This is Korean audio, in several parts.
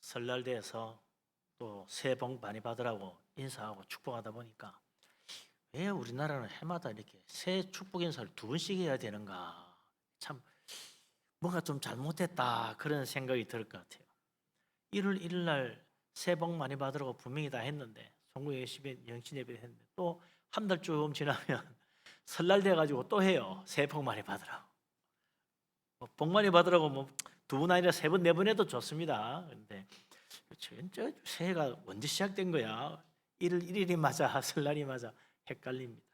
설날 돼서 또 새해 복 많이 받으라고 인사하고 축복하다 보니까 왜 우리나라는 해마다 이렇게 새해 축복 인사를 두 번씩 해야 되는가? 참 뭔가 좀 잘못됐다 그런 생각이 들 것 같아요. 1월 1일 날 새해 복 많이 받으라고 분명히 다 했는데 송구의 영신 예배 했는데 또 한 달 좀 지나면 설날 돼가지고 또 해요. 새해 복 많이 받으라고. 복 많이 받으라고 뭐 두 번 아니라 세 번, 네 번 해도 좋습니다. 그런데 저 새해가 언제 시작된 거야? 1월 1일이 맞아, 설날이 맞아 헷갈립니다.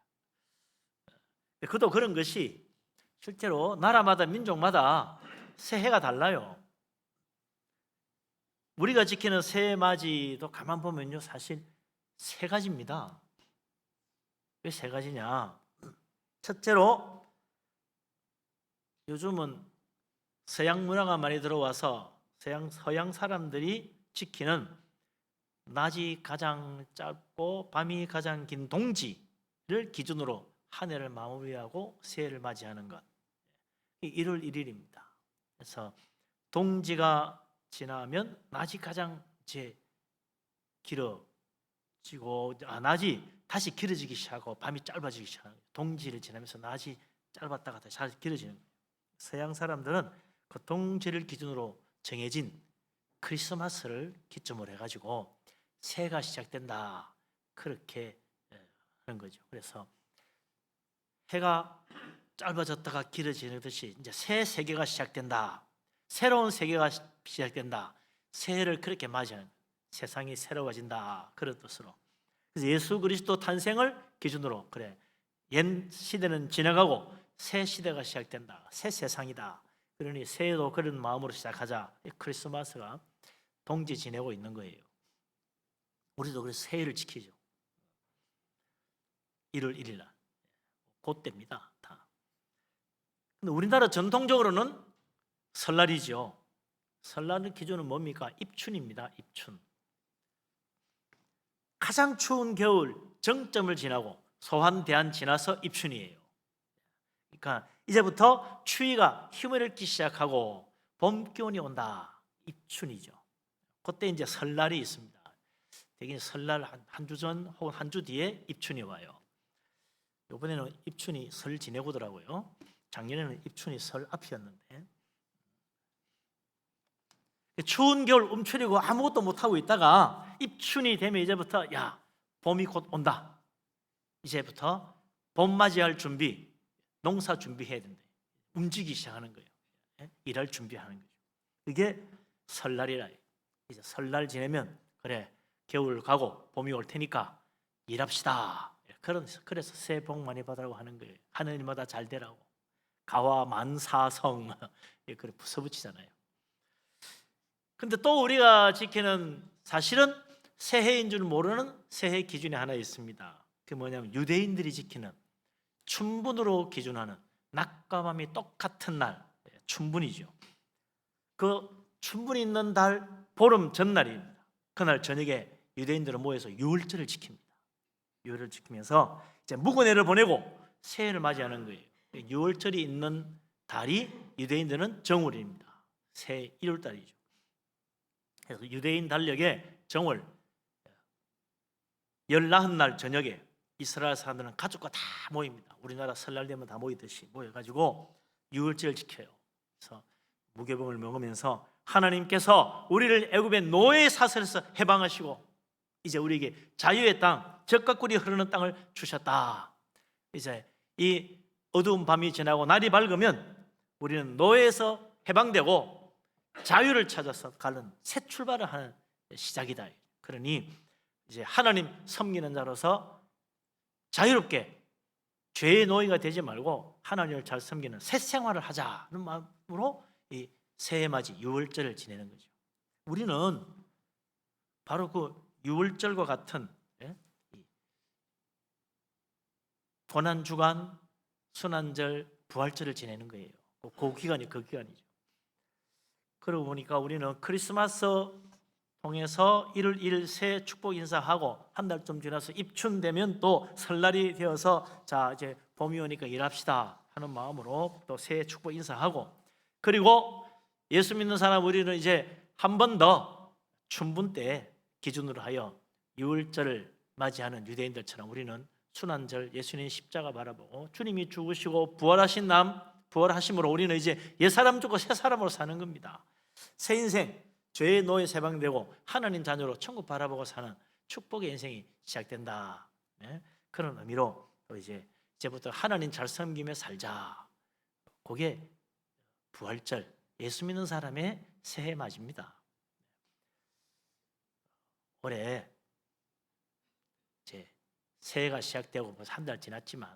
그도 그런 것이 실제로 나라마다 민족마다 새해가 달라요. 우리가 지키는 새해 맞이도 가만 보면요 사실 세 가지입니다. 왜 세 가지냐? 첫째로 요즘은 서양 문화가 많이 들어와서 서양 사람들이 지키는 낮이 가장 짧고 밤이 가장 긴 동지를 기준으로 한 해를 마무리하고 새해를 맞이하는 것. 1월 1일입니다. 그래서 동지가 지나면 낮이 가장 길어지고 낮이 다시 길어지기 시작하고 밤이 짧아지기 시작하는 거예요. 동지를 지나면서 낮이 짧았다가 다시 길어지는 거예요. 서양 사람들은 그 동지를 기준으로 정해진 크리스마스를 기점으로 해가지고 새해가 시작된다 그렇게 하는 거죠. 그래서 해가 짧아졌다가 길어지듯이 이제 새 세계가 시작된다. 새로운 세계가 시작된다. 새해를 그렇게 맞이하는 거예요. 세상이 새로워진다 그런 뜻으로. 그래서 예수 그리스도 탄생을 기준으로 그래 옛 시대는 지나가고 새 시대가 시작된다. 새 세상이다. 그러니 새해도 그런 마음으로 시작하자. 크리스마스가 동지 지내고 있는 거예요. 우리도 그래서 새해를 지키죠. 1월 1일 날 그때입니다. 다. 근데 우리나라 전통적으로는 설날이죠. 설날의 기준은 뭡니까? 입춘입니다. 입춘. 가장 추운 겨울 정점을 지나고 소환 대한 지나서 입춘이에요. 그러니까 이제부터 추위가 힘을 잃기 시작하고 봄 기온이 온다. 입춘이죠. 그때 이제 설날이 있습니다. 대개 설날 한 주 전 혹은 한 주 뒤에 입춘이 와요. 이번에는 입춘이 설 지내고 더라고요. 작년에는 입춘이 설 앞이었는데 추운 겨울 움츠리고 아무것도 못하고 있다가 입춘이 되면 이제부터 야 봄이 곧 온다. 이제부터 봄 맞이할 준비, 농사 준비해야 된다. 움직이기 시작하는 거예요. 일할 준비하는 거죠. 그게 설날이라. 이제 설날 지내면 그래 겨울 가고 봄이 올 테니까 일합시다. 그래서 새해 복 많이 받으라고 하는 거예요. 하는 일마다 잘 되라고. 가와 만사성 그래 붙여붙이잖아요. 근데 또 우리가 지키는 사실은 새해인 줄 모르는 새해 기준이 하나 있습니다. 그게 뭐냐면 유대인들이 지키는 춘분으로 기준하는 낮과 밤이 똑같은 날 춘분이죠. 그 춘분이 있는 달 보름 전날입니다. 그날 저녁에 유대인들은 모여서 유월절을 지킵니다. 유월을 지키면서 이제 묵은해를 보내고 새해를 맞이하는 거예요. 유월절이 있는 달이 유대인들은 정월입니다. 새 1월 달이죠. 그래서 유대인 달력에 정월 19날 저녁에 이스라엘 사람들은 가족과 다 모입니다. 우리나라 설날 되면 다 모이듯이 모여가지고 유월절을 지켜요. 그래서 무교병을 먹으면서 하나님께서 우리를 애굽의 노예 사슬에서 해방하시고 이제 우리에게 자유의 땅, 젖과 꿀이 흐르는 땅을 주셨다. 이제 이 어두운 밤이 지나고 날이 밝으면 우리는 노예에서 해방되고 자유를 찾아서 가는 새 출발을 하는 시작이다. 그러니 이제 하나님 섬기는 자로서 자유롭게 죄의 노예가 되지 말고 하나님을 잘 섬기는 새 생활을 하자는 마음으로 이 새해 맞이 유월절을 지내는 거죠. 우리는 바로 그 유월절과 같은 고난주간, 순환절, 부활절을 지내는 거예요. 그 기간이 그 기간이죠. 그러고 보니까 우리는 크리스마스 통해서 1월 1일 새해 축복 인사하고 한 달 좀 지나서 입춘 되면 또 설날이 되어서 자 이제 봄이 오니까 일합시다 하는 마음으로 또 새해 축복 인사하고 그리고 예수 믿는 사람 우리는 이제 한 번 더 춘분 때 기준으로 하여 유월절을 맞이하는 유대인들처럼 우리는 순환절 예수님 십자가 바라보고 주님이 죽으시고 부활하심으로 우리는 이제 옛사람 죽고 새사람으로 사는 겁니다. 새 인생, 죄의 노예 해방되고 하나님 자녀로 천국 바라보고 사는 축복의 인생이 시작된다. 그런 의미로 또 이제부터 하나님 잘 섬기며 살자. 그게 부활절, 예수 믿는 사람의 새해 맞이입니다. 올해 이제 새해가 시작되고 벌써 한 달 지났지만,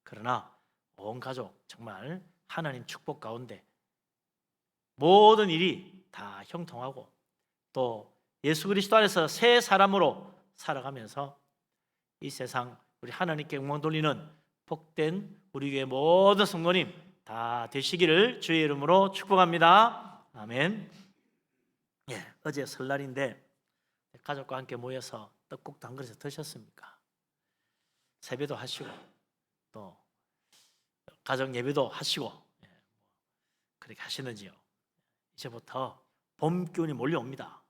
그러나 온 가족 정말 하나님 축복 가운데 모든 일이 다 형통하고 또 예수 그리스도 안에서 새 사람으로 살아가면서 이 세상 우리 하나님께 영광 돌리는 복된 우리 교회 모든 성도님 다 되시기를 주의 이름으로 축복합니다. 아멘. 어제 설날인데 가족과 함께 모여서 떡국도 한 그릇 드셨습니까? 세배도 하시고 또 가정 예배도 하시고 그렇게 하시는지요? 이제부터 봄 기운이 몰려옵니다.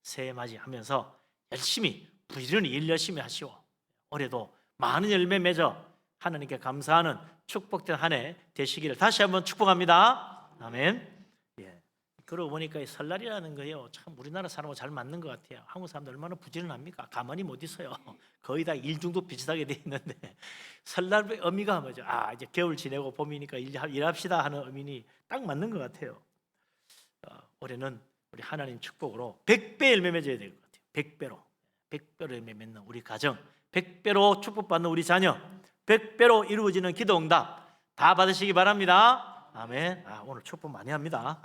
새해 맞이하면서 열심히 부지런히 일 열심히 하시고 올해도 많은 열매 맺어 하나님께 감사하는 축복된 한 해 되시기를 다시 한번 축복합니다. 아멘. 그러고 보니까 이 설날이라는 거요, 참 우리나라 사람하고 잘 맞는 것 같아요. 한국 사람들 얼마나 부지런합니까? 가만히 못 있어요. 거의 다 일중도 비슷하게 돼 있는데 설날의 의미가 뭐죠? 이제 겨울 지내고 봄이니까 일합시다 하는 의미니 딱 맞는 것 같아요. 올해는 우리 하나님 축복으로 100배 열매 맺어야 될 것 같아요. 100배로 열매 맺는 우리 가정, 100배로 축복받는 우리 자녀, 100배로 이루어지는 기도 응답 다 받으시기 바랍니다. 아멘. 오늘 축복 많이 합니다.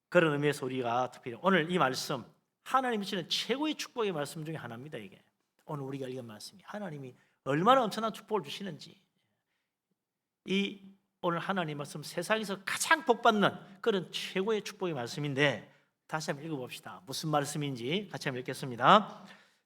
그런 의미에서 우리가 특별히 오늘 이 말씀, 하나님이 주시는 최고의 축복의 말씀 중에 하나입니다. 이게 오늘 우리가 읽은 말씀이 하나님이 얼마나 엄청난 축복을 주시는지, 이 오늘 하나님 말씀 세상에서 가장 복받는 그런 최고의 축복의 말씀인데 다시 한번 읽어봅시다. 무슨 말씀인지 같이 한번 읽겠습니다.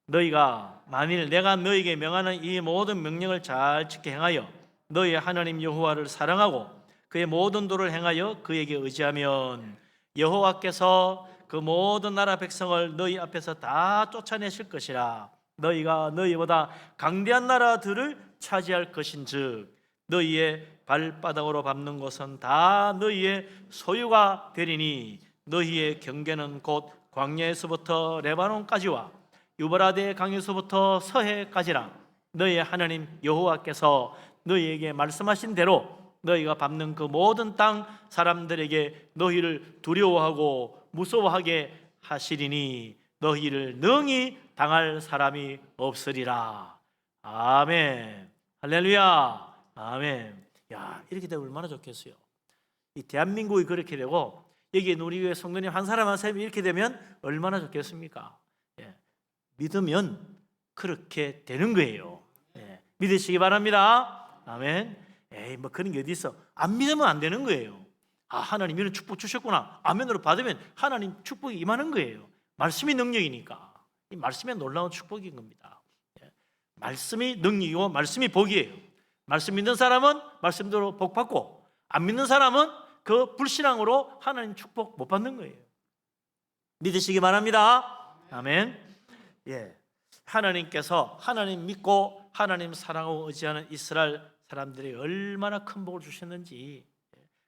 너희가 만일 내가 너희에게 명하는 이 모든 명령을 잘 지켜 행하여 너희의 하나님 여호와를 사랑하고 그의 모든 도를 행하여 그에게 의지하면 여호와께서 그 모든 나라 백성을 너희 앞에서 다 쫓아내실 것이라. 너희가 너희보다 강대한 나라들을 차지할 것인즉 너희의 발바닥으로 밟는 곳은 다 너희의 소유가 되리니 너희의 경계는 곧 광야에서부터 레바논까지와 유브라데 강에서부터 서해까지라. 너희의 하나님 여호와께서 너희에게 말씀하신 대로 너희가 밟는 그 모든 땅 사람들에게 너희를 두려워하고 무서워하게 하시리니 너희를 능히 당할 사람이 없으리라. 아멘. 할렐루야. 아멘. 이렇게 되면 얼마나 좋겠어요. 이 대한민국이 그렇게 되고 여기 우리 교회 성도님 한 사람 한 사람이 이렇게 되면 얼마나 좋겠습니까? 믿으면 그렇게 되는 거예요. 믿으시기 바랍니다. 아멘. 뭐 그런 게 어디 있어? 안 믿으면 안 되는 거예요. 하나님 이런 축복 주셨구나. 아멘으로 받으면 하나님 축복이 임하는 거예요. 말씀이 능력이니까. 이 말씀이 놀라운 축복인 겁니다. 말씀이 능력이고 말씀이 복이에요. 말씀 믿는 사람은 말씀대로 복 받고 안 믿는 사람은 그 불신앙으로 하나님 축복 못 받는 거예요. 믿으시기 바랍니다. 아멘. 하나님께서 하나님 믿고 하나님 사랑하고 의지하는 이스라엘 사람들이 얼마나 큰 복을 주셨는지,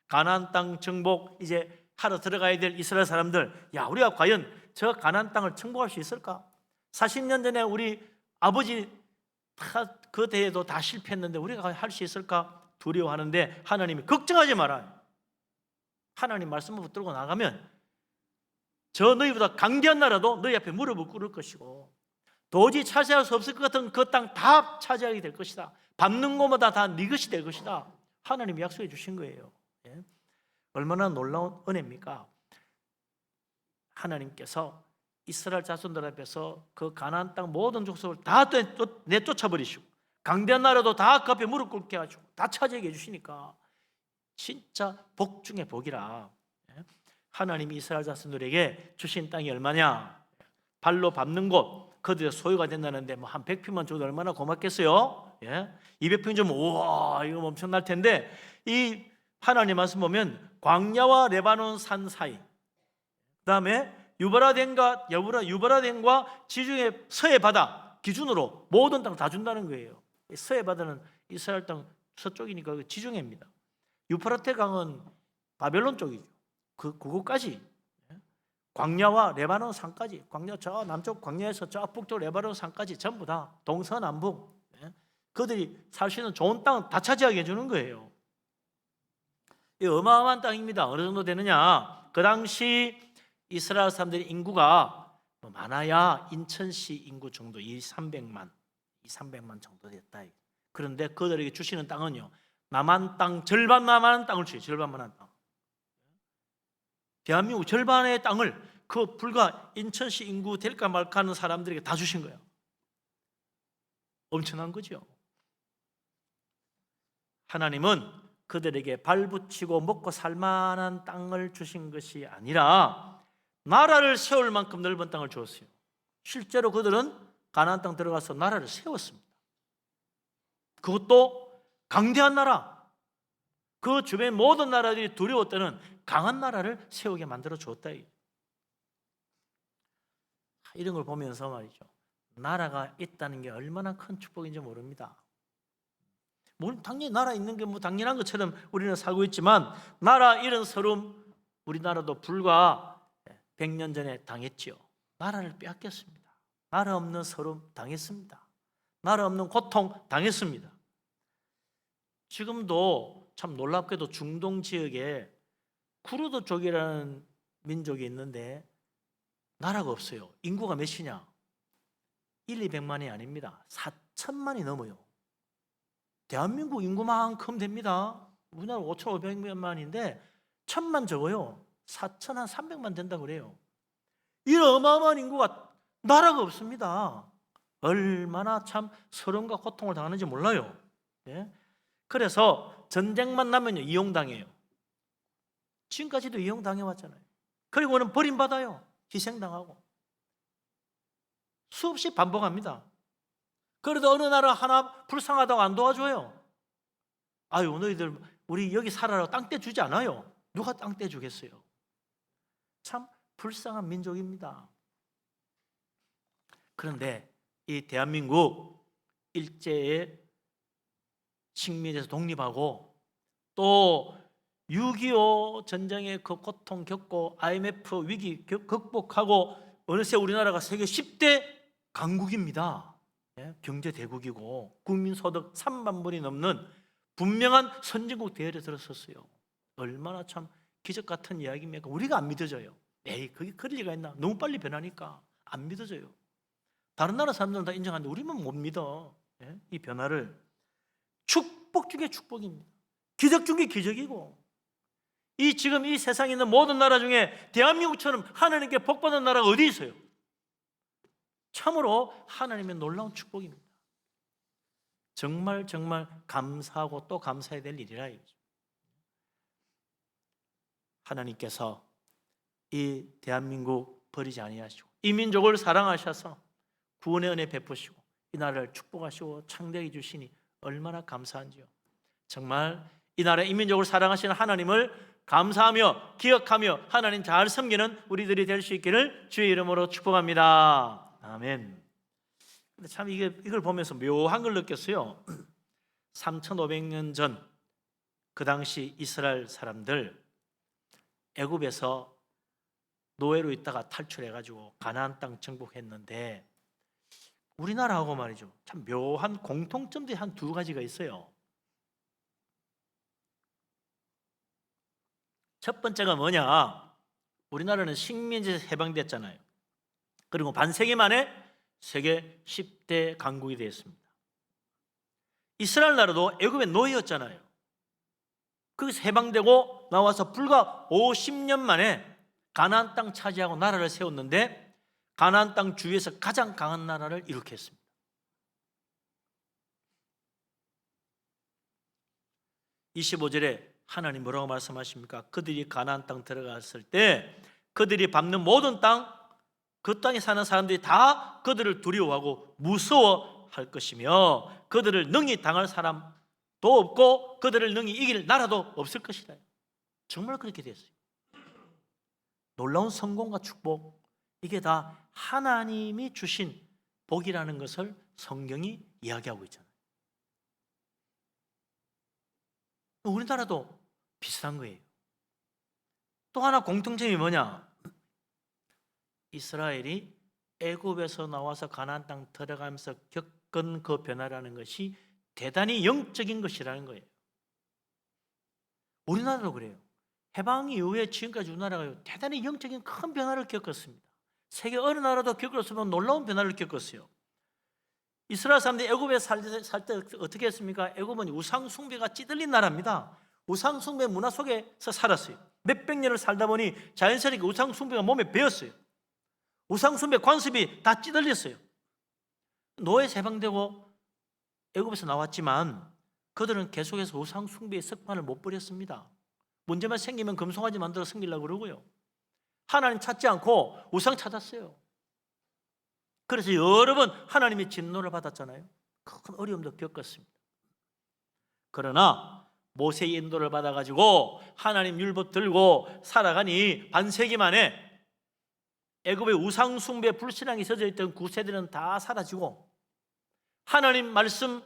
가나안 땅 정복 이제 하러 들어가야 될 이스라엘 사람들, 우리가 과연 저 가나안 땅을 정복할 수 있을까? 40년 전에 우리 아버지 그 대회도 다 실패했는데 우리가 할 수 있을까 두려워하는데 하나님이 걱정하지 마라. 하나님 말씀을 붙들고 나가면 저 너희보다 강대한 나라도 너희 앞에 무릎을 꿇을 것이고 도저히 차지할 수 없을 것 같은 그 땅 다 차지하게 될 것이다. 밟는 곳마다 다 네 것이 될 것이다. 하나님이 약속해 주신 거예요. 얼마나 놀라운 은혜입니까? 하나님께서 이스라엘 자손들 앞에서 그 가나안 땅 모든 족속을 다 내쫓아 버리시고 강대한 나라도 다 그 앞에 무릎 꿇게 하시고 다 차지하게 해주시니까 진짜 복 중에 복이라. 하나님이 이스라엘 자손들에게 주신 땅이 얼마냐? 발로 밟는 곳 그들의 소유가 된다는데 뭐 한 100평만 줘도 얼마나 고맙겠어요? 200평 주면 우와 이거 엄청날 텐데 이 하나님 말씀 보면 광야와 레바논 산 사이 그다음에 유브라덴과 지중해 서해 바다 기준으로 모든 땅 다 준다는 거예요. 서해 바다는 이스라엘 땅 서쪽이니까 그 지중해입니다. 유프라테 강은 바벨론 쪽이죠. 그곳까지, 광야와 레바논 산까지, 광야 저 남쪽 광야에서 저 북쪽 레바논 산까지 전부 다 동서남북, 그들이 살 수 있는 좋은 땅 다 차지하게 해주는 거예요. 이 어마어마한 땅입니다. 어느 정도 되느냐? 그 당시 이스라엘 사람들의 인구가 많아야 인천시 인구 정도 200~300만 정도 됐다. 그런데 그들에게 주시는 땅은요, 남한 땅 절반만한 땅을 주세요. 절반만한 땅. 대한민국 절반의 땅을 그 불과 인천시 인구 될까 말까 하는 사람들에게 다 주신 거예요. 엄청난 거죠. 하나님은 그들에게 발붙이고 먹고 살만한 땅을 주신 것이 아니라 나라를 세울 만큼 넓은 땅을 주었어요. 실제로 그들은 가나안 땅 들어가서 나라를 세웠습니다. 그것도 강대한 나라, 그 주변 모든 나라들이 두려웠다는 강한 나라를 세우게 만들어 주었다. 이런 걸 보면서 말이죠, 나라가 있다는 게 얼마나 큰 축복인지 모릅니다. 물론 당연히 나라 있는 게 뭐 당연한 것처럼 우리는 살고 있지만, 나라 잃은 서름 우리나라도 불과 100년 전에 당했지요. 나라를 빼앗겼습니다. 나라 없는 서름 당했습니다. 나라 없는 고통 당했습니다. 지금도 참 놀랍게도 중동 지역에 쿠르드 쪽이라는 민족이 있는데 나라가 없어요. 인구가 몇이냐? 100~200만이 아닙니다. 4천만이 넘어요. 대한민국 인구만큼 됩니다. 우리나라 5,500만인데 1,000만 적어요. 4,300만 된다고 그래요. 이런 어마어마한 인구가 나라가 없습니다. 얼마나 참 서름과 고통을 당하는지 몰라요. 그래서 전쟁만 나면요 이용당해요. 지금까지도 이용당해왔잖아요. 그리고는 버림받아요. 희생당하고. 수없이 반복합니다. 그래도 어느 나라 하나 불쌍하다고 안 도와줘요. 아유, 너희들 우리 여기 살아라고 땅 떼주지 않아요. 누가 땅 떼주겠어요? 참 불쌍한 민족입니다. 그런데 이 대한민국 일제의 식민지에서 독립하고 또 6.25 전쟁의 그 고통 겪고 IMF 위기 극복하고 어느새 우리나라가 세계 10대 강국입니다. 경제 대국이고 국민소득 3만 불이 넘는 분명한 선진국 대열에 들었었어요. 얼마나 참 기적 같은 이야기입니까? 우리가 안 믿어져요. 에이, 그게 그럴 리가 있나? 너무 빨리 변하니까 안 믿어져요. 다른 나라 사람들은 다 인정하는데 우리만 못 믿어. 이 변화를. 축복 중에 축복입니다. 기적 중에 기적이고, 지금 이 세상에 있는 모든 나라 중에 대한민국처럼 하나님께 복받은 나라가 어디 있어요? 참으로 하나님의 놀라운 축복입니다. 정말 감사하고 또 감사해야 될 일이라 이거죠. 하나님께서 이 대한민국 버리지 아니하시고 이 민족을 사랑하셔서 구원의 은혜 베푸시고 이 나라를 축복하시고 창대해 주시니 얼마나 감사한지요. 정말 이 나라 이 민족을 사랑하시는 하나님을 감사하며 기억하며 하나님 잘 섬기는 우리들이 될 수 있기를 주의 이름으로 축복합니다. 아멘. 근데 참 이걸 보면서 묘한 걸 느꼈어요. 3,500년 전 그 당시 이스라엘 사람들 애굽에서 노예로 있다가 탈출해가지고 가나안 땅 정복했는데 우리나라하고 말이죠, 참 묘한 공통점들이 한 두 가지가 있어요. 첫 번째가 뭐냐? 우리나라는 식민지에서 해방됐잖아요. 그리고 반세기 만에 세계 10대 강국이 되었습니다. 이스라엘 나라도 애굽의 노예였잖아요. 거기서 해방되고 나와서 불과 50년 만에 가나안 땅 차지하고 나라를 세웠는데 가나안 땅 주위에서 가장 강한 나라를 일으켰습니다. 25절에 하나님 뭐라고 말씀하십니까? 그들이 가나안 땅 들어갔을 때 그들이 밟는 모든 땅, 그 땅에 사는 사람들이 다 그들을 두려워하고 무서워할 것이며 그들을 능히 당할 사람도 없고 그들을 능히 이길 나라도 없을 것이다. 정말 그렇게 됐어요. 놀라운 성공과 축복, 이게 다 하나님이 주신 복이라는 것을 성경이 이야기하고 있잖아요. 우리나라도 비슷한 거예요. 또 하나 공통점이 뭐냐? 이스라엘이 애굽에서 나와서 가나안 땅 들어가면서 겪은 그 변화라는 것이 대단히 영적인 것이라는 거예요. 우리나라도 그래요. 해방 이후에 지금까지 우리나라가 대단히 영적인 큰 변화를 겪었습니다. 세계 어느 나라도 겪었으면 놀라운 변화를 겪었어요. 이스라엘 사람들이 애굽에 살 때 어떻게 했습니까? 애굽은 우상 숭배가 찌들린 나라입니다. 우상 숭배 문화 속에서 살았어요. 몇백 년을 살다 보니 자연스럽게 우상 숭배가 몸에 배었어요. 우상 숭배 관습이 다 찌들렸어요. 노예에서 해방되고 애굽에서 나왔지만 그들은 계속해서 우상 숭배의 습관을 못 버렸습니다. 문제만 생기면 금송아지 만들어 섬기려고 그러고요. 하나님 찾지 않고 우상 찾았어요. 그래서 여러 번 하나님의 진노를 받았잖아요. 큰 어려움도 겪었습니다. 그러나 모세의 인도를 받아가지고 하나님 율법 들고 살아가니 반세기 만에 애굽의 우상 숭배 불신앙이 젖어 있던 구세들은 다 사라지고 하나님 말씀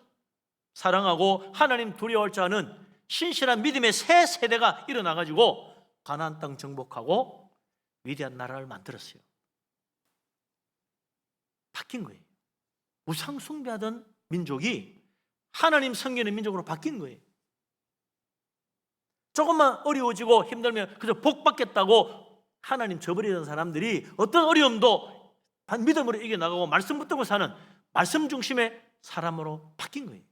사랑하고 하나님 두려워할 줄 아는 신실한 믿음의 새 세대가 일어나가지고 가나안 땅 정복하고 위대한 나라를 만들었어요. 바뀐 거예요. 우상 숭배하던 민족이 하나님 섬기는 민족으로 바뀐 거예요. 조금만 어려워지고 힘들면 그저 복 받겠다고 하나님 저버리던 사람들이 어떤 어려움도 믿음으로 이겨나가고 말씀 붙들고 사는 말씀 중심의 사람으로 바뀐 거예요.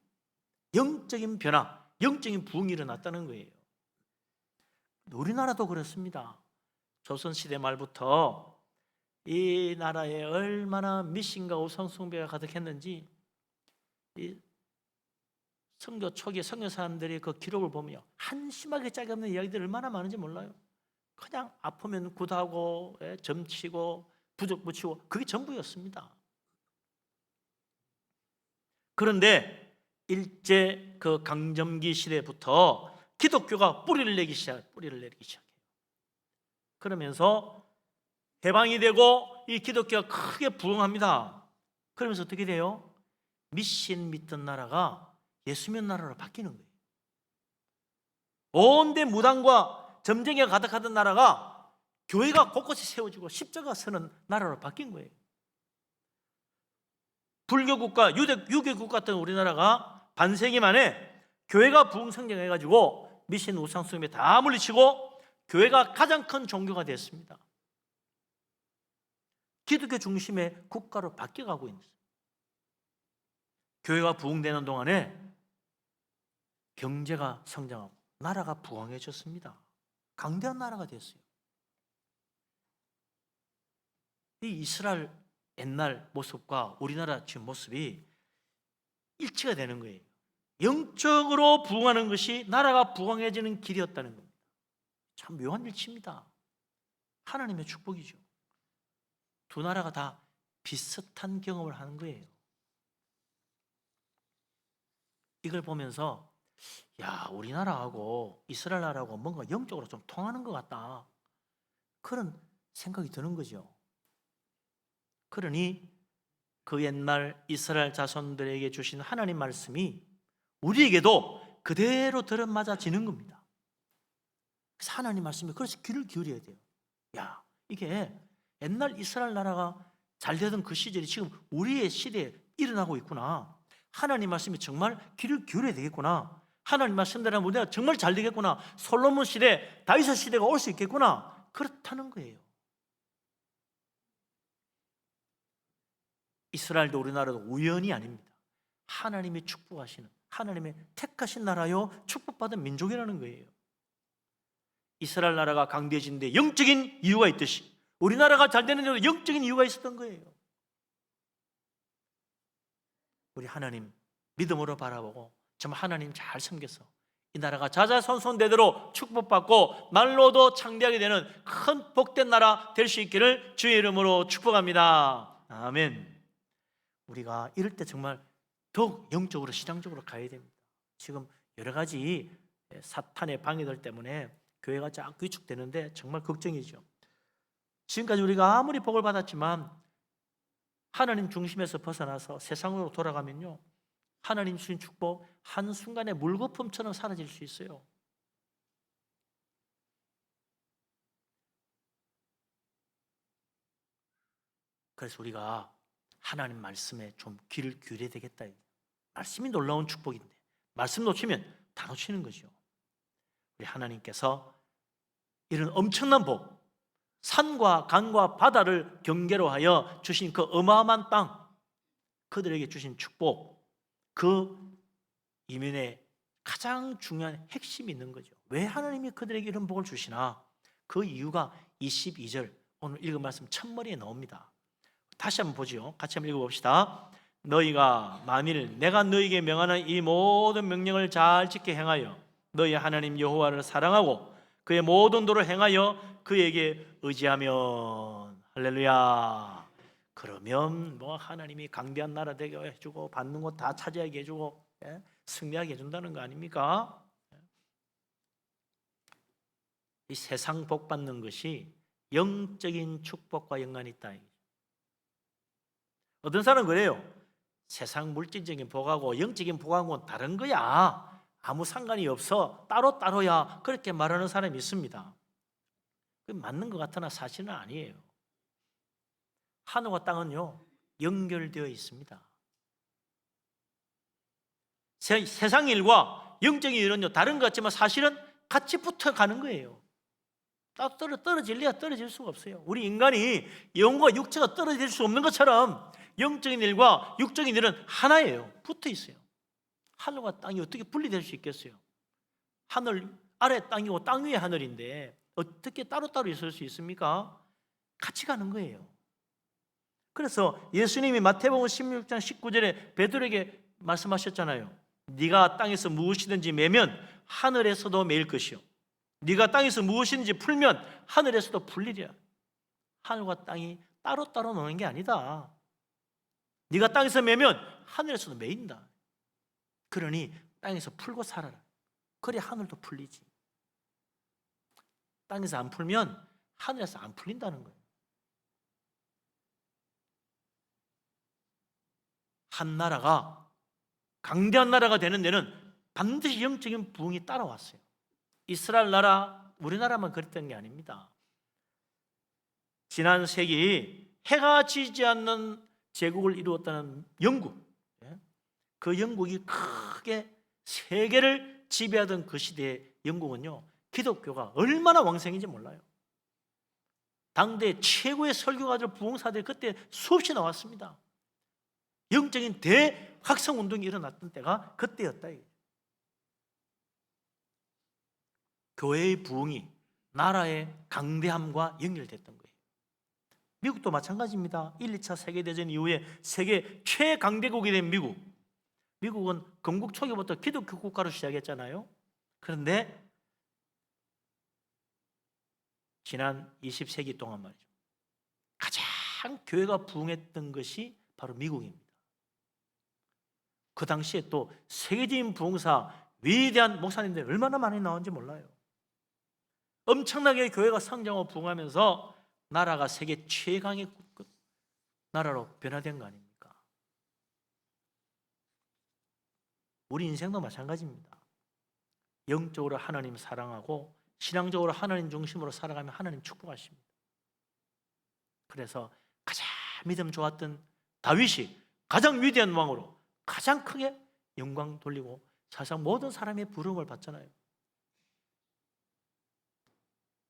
영적인 변화, 영적인 부흥이 일어났다는 거예요. 우리나라도 그렇습니다. 조선시대 말부터 이 나라에 얼마나 미신과 우상숭배가 가득했는지 이 선교 초기에 선교 사람들이 그 기록을 보면 한심하게 짝이 없는 이야기들이 얼마나 많은지 몰라요. 그냥 아프면 굿하고 점치고 부적 붙이고 그게 전부였습니다. 그런데 일제 그 강점기 시대부터 기독교가 뿌리를 내리기 시작해요. 그러면서 해방이 되고 이 기독교가 크게 부흥합니다. 그러면서 어떻게 돼요? 미신 믿던 나라가 예수 믿는 나라로 바뀌는 거예요. 온데 무당과 점쟁이가 가득하던 나라가 교회가 곳곳에 세워지고 십자가 서는 나라로 바뀐 거예요. 불교국가, 유교국 같은 우리나라가 반세기 만에 교회가 부흥 성장해가지고 미신 우상숭배 다 물리치고 교회가 가장 큰 종교가 됐습니다. 기독교 중심의 국가로 바뀌어가고 있는 거예요. 교회가 부흥되는 동안에 경제가 성장하고 나라가 부강해졌습니다. 강대한 나라가 됐어요. 이 이스라엘 옛날 모습과 우리나라 지금 모습이 일치가 되는 거예요. 영적으로 부흥하는 것이 나라가 부강해지는 길이었다는 겁니다. 참 묘한 일치입니다. 하나님의 축복이죠. 두 나라가 다 비슷한 경험을 하는 거예요. 이걸 보면서 야, 우리나라하고 이스라엘 나라하고 뭔가 영적으로 좀 통하는 것 같다, 그런 생각이 드는 거죠. 그러니 그 옛날 이스라엘 자손들에게 주신 하나님 말씀이 우리에게도 그대로 들어맞아지는 겁니다. 그래서 하나님 말씀에 그래서 귀를 기울여야 돼요. 야, 이게 옛날 이스라엘 나라가 잘 되던 그 시절이 지금 우리의 시대에 일어나고 있구나. 하나님 말씀이 정말 귀를 기울여야 되겠구나. 하나님 말씀대로 하면 우리가 정말 잘 되겠구나. 솔로몬 시대, 다윗 시대가 올 수 있겠구나. 그렇다는 거예요. 이스라엘도 우리나라도 우연이 아닙니다. 하나님이 축복하시는, 하나님의 택하신 나라요 축복받은 민족이라는 거예요. 이스라엘 나라가 강대해진 데 영적인 이유가 있듯이 우리나라가 잘 되는 데도 영적인 이유가 있었던 거예요. 우리 하나님 믿음으로 바라보고 정말 하나님 잘 섬겨서 이 나라가 자자손손대대로 축복받고 날로도 창대하게 되는 큰 복된 나라 될 수 있기를 주의 이름으로 축복합니다. 아멘. 우리가 이럴 때 정말 더욱 영적으로 신앙적으로 가야 됩니다. 지금 여러 가지 사탄의 방해들 때문에 교회가 자꾸 위축되는데 정말 걱정이죠. 지금까지 우리가 아무리 복을 받았지만 하나님 중심에서 벗어나서 세상으로 돌아가면요, 하나님 주신 축복 한순간에 물거품처럼 사라질 수 있어요. 그래서 우리가 하나님 말씀에 좀 귀를 기울여야 되겠다. 말씀이 놀라운 축복인데 말씀 놓치면 다 놓치는 거죠. 우리 하나님께서 이런 엄청난 복, 산과 강과 바다를 경계로 하여 주신 그 어마어마한 땅, 그들에게 주신 축복, 그 이면에 가장 중요한 핵심이 있는 거죠. 왜 하나님이 그들에게 이런 복을 주시나? 그 이유가 22절 오늘 읽은 말씀 첫머리에 나옵니다. 다시 한번 보죠. 같이 한번 읽어봅시다. 너희가 만일 내가 너희에게 명하는 이 모든 명령을 잘 지켜 행하여 너희 하나님 여호와를 사랑하고 그의 모든 도를 행하여 그에게 의지하면, 할렐루야, 그러면 뭐 하나님이 강대한 나라 되게 해주고 받는 것 다 차지하게 해주고 승리하게 해준다는 거 아닙니까? 이 세상 복 받는 것이 영적인 축복과 연관이 있다. 어떤 사람은 그래요. 세상 물질적인 복하고 영적인 복하고는 다른 거야. 아무 상관이 없어. 따로따로야. 그렇게 말하는 사람이 있습니다. 그게 맞는 것 같으나 사실은 아니에요. 하늘과 땅은요, 연결되어 있습니다. 세상 일과 영적인 일은요, 다른 것 같지만 사실은 같이 붙어가는 거예요. 떨어질래야 떨어질 수가 없어요. 우리 인간이 영과 육체가 떨어질 수 없는 것처럼 영적인 일과 육적인 일은 하나예요. 붙어 있어요. 하늘과 땅이 어떻게 분리될 수 있겠어요? 하늘 아래 땅이고 땅 위에 하늘인데 어떻게 따로따로 있을 수 있습니까? 같이 가는 거예요. 그래서 예수님이 마태복음 16장 19절에 베드로에게 말씀하셨잖아요. 네가 땅에서 무엇이든지 매면 하늘에서도 매일 것이요, 네가 땅에서 무엇이든지 풀면 하늘에서도 풀리리라. 하늘과 땅이 따로따로 노는 게 아니다. 네가 땅에서 매면 하늘에서도 매인다. 그러니 땅에서 풀고 살아라. 그래 하늘도 풀리지. 땅에서 안 풀면 하늘에서 안 풀린다는 거예요. 한 나라가 강대한 나라가 되는 데는 반드시 영적인 부흥이 따라왔어요. 이스라엘 나라, 우리나라만 그랬던 게 아닙니다. 지난 세기 해가 지지 않는 제국을 이루었다는 영국, 그 영국이 크게 세계를 지배하던 그 시대의 영국은요, 기독교가 얼마나 왕성인지 몰라요. 당대 최고의 설교가들, 부흥사들이 그때 수없이 나왔습니다. 영적인 대확성운동이 일어났던 때가 그때였다. 교회의 부흥이 나라의 강대함과 연결됐던 거예요. 미국도 마찬가지입니다. 1, 2차 세계대전 이후에 세계 최강대국이 된 미국은 건국 초기부터 기독교 국가로 시작했잖아요. 그런데 지난 20세기 동안 말이죠, 가장 교회가 부흥했던 것이 바로 미국입니다. 그 당시에 또 세계적인 부흥사, 위대한 목사님들이 얼마나 많이 나온지 몰라요. 엄청나게 교회가 성장하고 부흥하면서 나라가 세계 최강의 나라로 변화된 거 아닙니까? 우리 인생도 마찬가지입니다. 영적으로 하나님 사랑하고 신앙적으로 하나님 중심으로 살아가면 하나님 축복하십니다. 그래서 가장 믿음 좋았던 다윗이 가장 위대한 왕으로 가장 크게 영광 돌리고 사실상 모든 사람의 부름을 받잖아요.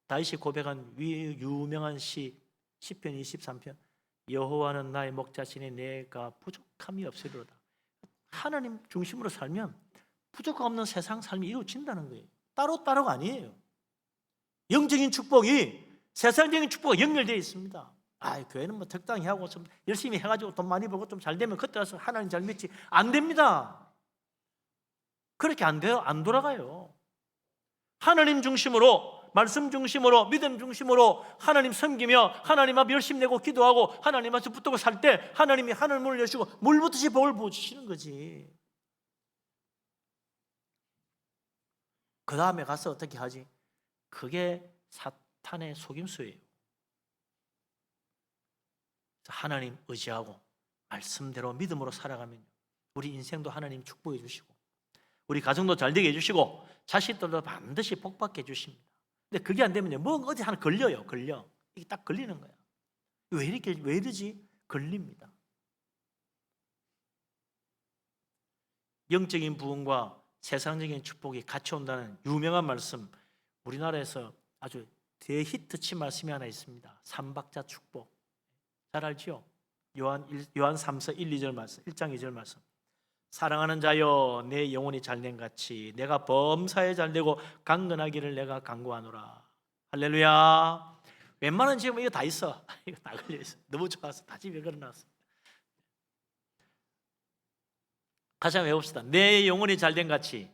다윗이 고백한 유명한 시편 23편, 여호와는 나의 목자시니 내가 부족함이 없으리로다. 하나님 중심으로 살면 부족함 없는 세상 삶이 이루어진다는 거예요. 따로따로가 아니에요. 영적인 축복이 세상적인 축복과 연결되어 있습니다. 교회는 뭐 적당히 하고 좀 열심히 해가지고 돈 많이 벌고 좀 잘 되면 그때 와서 하나님 잘 믿지. 안 됩니다. 그렇게 안 돼요. 안 돌아가요. 하나님 중심으로, 말씀 중심으로, 믿음 중심으로 하나님 섬기며 하나님 앞에 열심히 내고 기도하고 하나님 앞에 붙들고 살 때 하나님이 하늘 문을 여시고 물 붓듯이 복을 부으시는 거지. 그 다음에 가서 어떻게 하지? 그게 사탄의 속임수예요. 하나님 의지하고 말씀대로 믿음으로 살아가면 우리 인생도 하나님 축복해 주시고 우리 가정도 잘 되게 해주시고 자식들도 반드시 복받게 해주십니다. 근데 그게 안 되면요, 뭐 어디 하나 걸려요. 이게 딱 걸리는 거야. 왜 이러지? 걸립니다. 영적인 부흥과 세상적인 축복이 같이 온다는 유명한 말씀, 우리나라에서 아주 대히트 친 말씀이 하나 있습니다. 삼박자 축복. 잘 알지요? 요한 3서 1, 2절 말씀, 1장 2절 말씀. 사랑하는 자여, 내 영혼이 잘된 같이 내가 범사에 잘되고 강건하기를 내가 간구하노라. 할렐루야. 웬만한 지금 이거 다 있어. 이거 다 걸려 있어. 너무 좋아서 다 집에 걸어놨어. 다시 한번 외웁시다. 내 영혼이 잘된 같이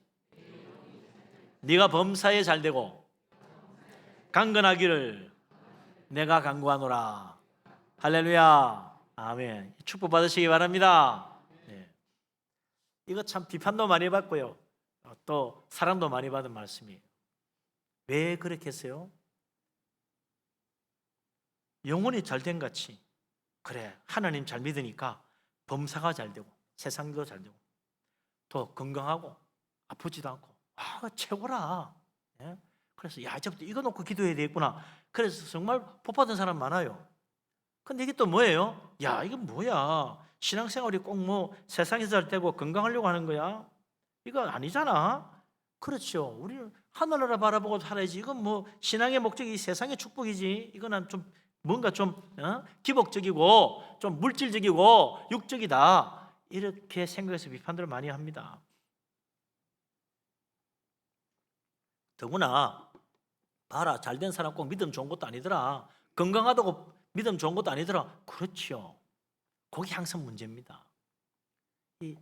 네가 범사에 잘되고 강건하기를 내가 간구하노라. 할렐루야. 아멘. 축복 받으시기 바랍니다. 네. 이거 참 비판도 많이 받고요, 또 사랑도 많이 받은 말씀이에요. 왜 그렇게 했어요? 영혼이 잘된 같이, 그래 하나님 잘 믿으니까 범사가 잘 되고 세상도 잘 되고 또 건강하고 아프지도 않고, 최고라. 예? 그래서 야, 이제부터 이거 놓고 기도해야 되겠구나. 그래서 정말 복 받은 사람 많아요. 근데 이게 또 뭐예요? 야, 이건 뭐야? 신앙생활이 꼭 뭐 세상에서 잘 되고 건강하려고 하는 거야? 이거 아니잖아. 그렇죠. 우리는 하늘나라 바라보고 살아야지. 이건 뭐 신앙의 목적이 세상의 축복이지. 이거는 좀 뭔가 좀 기복적이고 좀 물질적이고 육적이다. 이렇게 생각해서 비판들을 많이 합니다. 더구나 봐라, 잘된 사람 꼭 믿음 좋은 것도 아니더라. 건강하다고 믿음 좋은 것도 아니더라. 그렇죠. 그게 항상 문제입니다. 이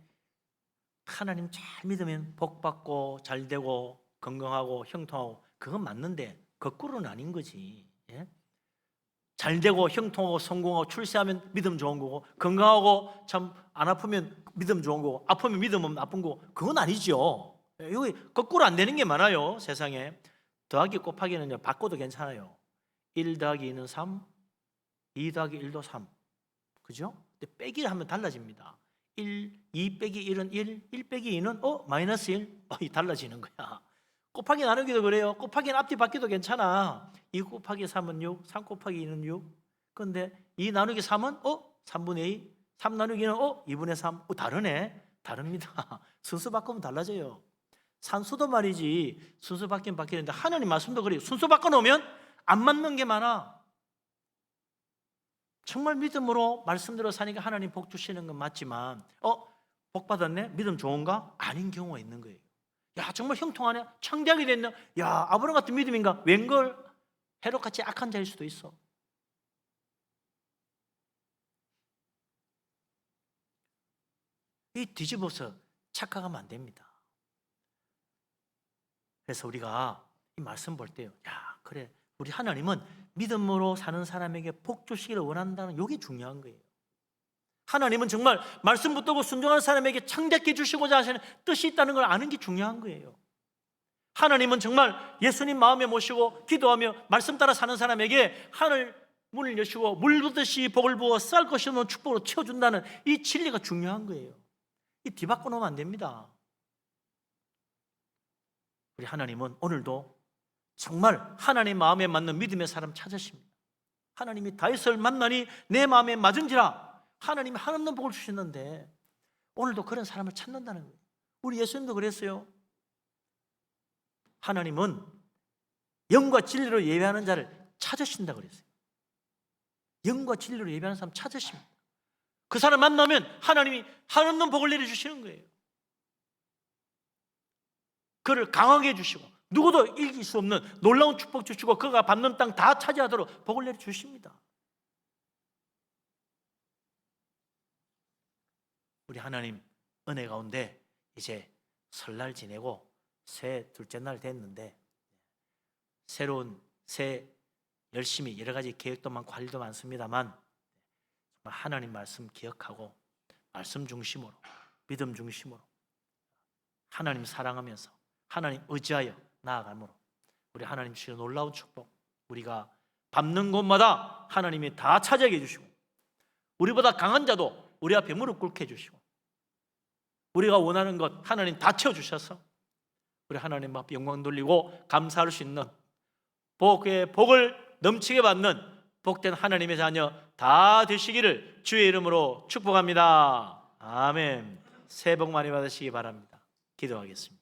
하나님 잘 믿으면 복 받고 잘 되고 건강하고 형통하고, 그건 맞는데 거꾸로는 아닌 거지. 예? 잘 되고 형통하고 성공하고 출세하면 믿음 좋은 거고, 건강하고 참 안 아프면 믿음 좋은 거고, 아프면 믿음은 나쁜 거고, 그건 아니죠. 여기 거꾸로 안 되는 게 많아요. 세상에 더하기 곱하기는요, 바꿔도 괜찮아요. 1 더하기 2는 3, 2 더하기 1도 3. 그죠? 근데 빼기를 하면 달라집니다. 2 빼기 1은 1 빼기 2는 마이너스 1. 이 달라지는 거야. 곱하기 나누기도 그래요. 곱하기는 앞뒤 바뀌어도 괜찮아. 2 곱하기 3은 6, 3 곱하기 2는 6. 그런데 2 나누기 3은 3분의 2, 3 나누기는 2분의 3. 다르네. 다릅니다. 순수 바꾸면 달라져요. 산수도 말이지, 순수 바뀌면 바뀌는데 하나님 말씀도 그래요. 순수 바꿔놓으면 안 맞는 게 많아. 정말 믿음으로 말씀대로 사니까 하나님 복 주시는 건 맞지만 복 받았네? 믿음 좋은가? 아닌 경우가 있는 거예요. 야, 정말 형통하네? 창대하게 됐네? 야, 아브라함 같은 믿음인가? 웬걸? 헤롯같이 악한 자일 수도 있어. 이 뒤집어서 착각하면 안 됩니다. 그래서 우리가 이 말씀 볼 때요, 야, 그래, 우리 하나님은 믿음으로 사는 사람에게 복 주시기를 원한다는, 이게 중요한 거예요. 하나님은 정말 말씀 붙들고 순종하는 사람에게 창대케 주시고자 하시는 뜻이 있다는 걸 아는 게 중요한 거예요. 하나님은 정말 예수님 마음에 모시고 기도하며 말씀 따라 사는 사람에게 하늘 문을 여시고 물 붓듯이 복을 부어 쌀 것이 없는 축복으로 채워준다는 이 진리가 중요한 거예요. 이 뒤바꿔 놓으면 안 됩니다. 우리 하나님은 오늘도 정말 하나님 마음에 맞는 믿음의 사람 찾으십니다. 하나님이 다윗을 만나니 내 마음에 맞은지라, 하나님이 한없는 복을 주셨는데 오늘도 그런 사람을 찾는다는 거예요. 우리 예수님도 그랬어요. 하나님은 영과 진리로 예배하는 자를 찾으신다 그랬어요. 영과 진리로 예배하는 사람 찾으십니다. 그 사람 만나면 하나님이 한없는 복을 내려주시는 거예요. 그를 강하게 해주시고 누구도 이길 수 없는 놀라운 축복 주시고 그가 받는 땅 다 차지하도록 복을 내려주십니다. 우리 하나님 은혜 가운데 이제 설날 지내고 새 둘째 날 됐는데, 새로운 새 열심히 여러 가지 계획도 많고 할 일도 많습니다만 하나님 말씀 기억하고 말씀 중심으로, 믿음 중심으로 하나님 사랑하면서 하나님 의지하여 나아가므로 우리 하나님 주시는 놀라운 축복, 우리가 밟는 곳마다 하나님이 다 차지하게 해주시고 우리보다 강한 자도 우리 앞에 무릎 꿇게 해주시고 우리가 원하는 것 하나님 다 채워주셔서 우리 하나님 앞에 영광 돌리고 감사할 수 있는 복을 넘치게 받는 복된 하나님의 자녀 다 되시기를 주의 이름으로 축복합니다. 아멘. 새해 복 많이 받으시기 바랍니다. 기도하겠습니다.